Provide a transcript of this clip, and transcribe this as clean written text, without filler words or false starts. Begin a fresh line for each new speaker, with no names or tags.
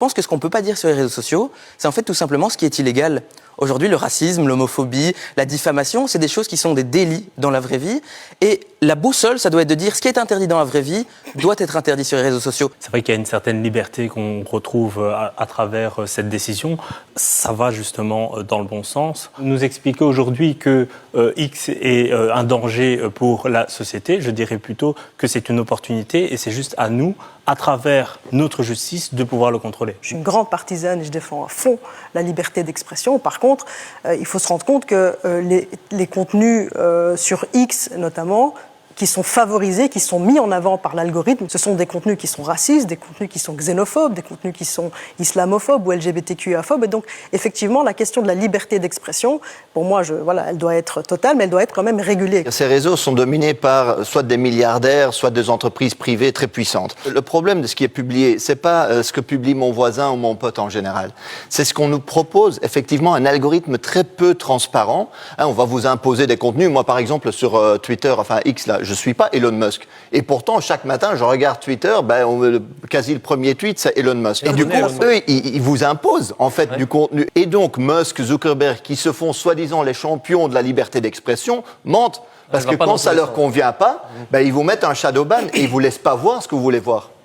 Je pense que ce qu'on ne peut pas dire sur les réseaux sociaux, c'est en fait tout simplement ce qui est illégal. Aujourd'hui, le racisme, l'homophobie, la diffamation, c'est des choses qui sont des délits dans la vraie vie. Et la boussole, ça doit être de dire ce qui est interdit dans la vraie vie doit être interdit sur les réseaux sociaux.
C'est vrai qu'il y a une certaine liberté qu'on retrouve à travers cette décision. Ça va justement dans le bon sens. Nous expliquer aujourd'hui que X est un danger pour la société, je dirais plutôt que c'est une opportunité et c'est juste à nous, à travers notre justice, de pouvoir le contrôler.
Je suis une grande partisane et je défends à fond la liberté d'expression. Par contre, il faut se rendre compte que les contenus sur X notamment, qui sont favorisés, qui sont mis en avant par l'algorithme, ce sont des contenus qui sont racistes, des contenus qui sont xénophobes, des contenus qui sont islamophobes ou LGBTQIA-phobes. Et donc, effectivement, la question de la liberté d'expression, pour moi, elle doit être totale, mais elle doit être quand même régulée.
Ces réseaux sont dominés par soit des milliardaires, soit des entreprises privées très puissantes. Le problème de ce qui est publié, c'est pas ce que publie mon voisin ou mon pote en général. C'est ce qu'on nous propose, effectivement, un algorithme très peu transparent. On va vous imposer des contenus. Moi, par exemple, sur Twitter, enfin X, là, je suis pas Elon Musk. Et pourtant, chaque matin, je regarde Twitter, quasi le premier tweet, c'est Elon Musk. Et du coup, eux, ils vous imposent, en fait, du contenu. Et donc, Musk, Zuckerberg, qui se font soi-disant les champions de la liberté d'expression, mentent. Parce que quand ça leur convient pas, ils vous mettent un shadow ban et ils vous laissent pas voir ce que vous voulez voir.